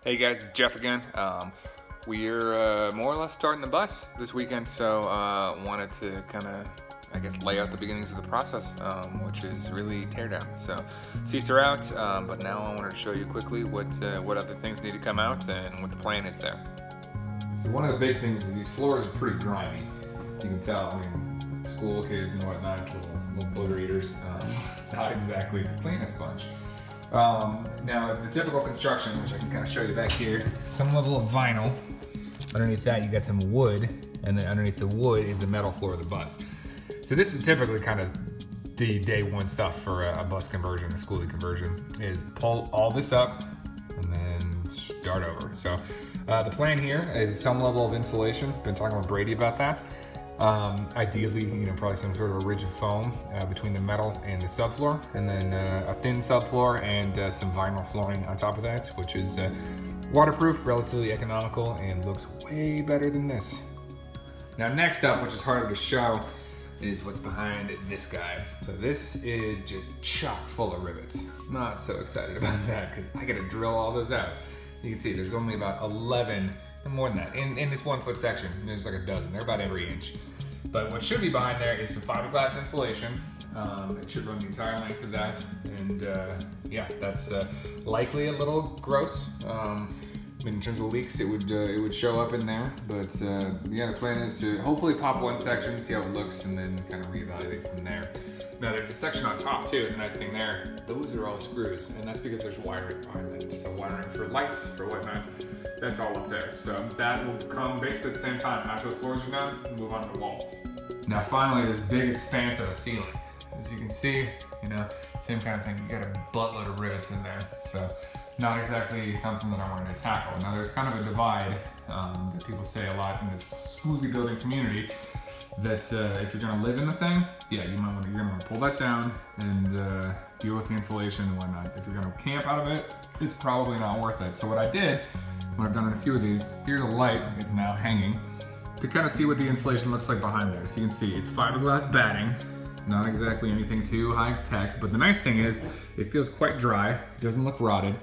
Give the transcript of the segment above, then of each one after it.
Hey guys, it's Jeff again. We're more or less starting the bus this weekend, so wanted to kind of, I guess, lay out the beginnings of the process, which is really teardown. So seats are out, but now I wanted to show you quickly what other things need to come out and what the plan is there. So one of the big things is these floors are pretty grimy. You can tell, I mean, school kids and whatnot, little booger eaters, not exactly the cleanest bunch. Now, the typical construction, which I can kind of show you back here, some level of vinyl. Underneath that, you got some wood, and then underneath the wood is the metal floor of the bus. So this is typically kind of the day one stuff for a bus conversion, a Skoolie conversion, is pull all this up and then start over. So the plan here is some level of insulation. Been talking with Brady about that. Ideally, probably some sort of rigid foam between the metal and the subfloor, and then a thin subfloor and some vinyl flooring on top of that, which is waterproof, relatively economical, and looks way better than this. Now next up, which is harder to show, is what's behind this guy. So this is just chock full of rivets. Not so excited about that because I gotta drill all those out. You can see there's only about 11, and more than that, in this 1 foot section. There's like a dozen, they're about every inch. But what should be behind there is some fiberglass insulation. It should run the entire length of that, and yeah, that's likely a little gross. I mean, in terms of leaks, it would show up in there, but yeah, the plan is to hopefully pop one section, see how it looks, and then kind of reevaluate from there. Now there's a section on top too, the nice thing there, those are all screws, and that's because there's wiring behind it. So wiring for lights, for whatnot, that's all up there. So that will come basically at the same time. After the floors are done, we'll move on to the walls. Now finally, this big expanse of a ceiling. As you can see, same kind of thing. You got a buttload of rivets in there. So not exactly something that I wanted to tackle. Now there's kind of a divide that people say a lot in this Skoolie building community, that if you're gonna live in the thing, yeah, you're gonna want to pull that down and deal with the insulation and whatnot. If you're gonna camp out of it, it's probably not worth it. So what I did, when I've done a few of these, here's a light, it's now hanging, to kind of see what the insulation looks like behind there. So you can see it's fiberglass batting, not exactly anything too high tech, but the nice thing is it feels quite dry, it doesn't look rotted.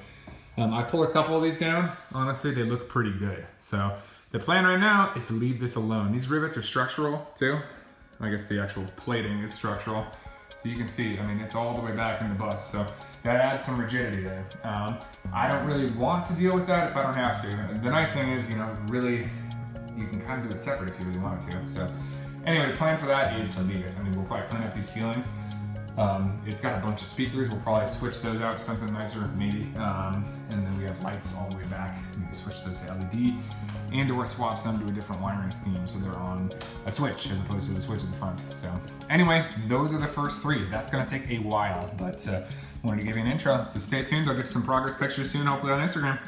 I've pulled a couple of these down. Honestly, they look pretty good. So the plan right now is to leave this alone. These rivets are structural too. I guess the actual plating is structural. So you can see, I mean, it's all the way back in the bus. So that adds some rigidity there. I don't really want to deal with that if I don't have to. The nice thing is, really, you can kind of do it separate if you really wanted to. So anyway, the plan for that is to leave it. I mean, we'll probably clean up these ceilings. It's got a bunch of speakers. We'll probably switch those out for something nicer, maybe. And then we have lights all the way back. You can switch those to LED and or swap some to a different wiring scheme so they're on a switch as opposed to the switch at the front. So anyway, those are the first three. That's gonna take a while, but wanted to give you an intro. So stay tuned. I'll get some progress pictures soon, hopefully on Instagram.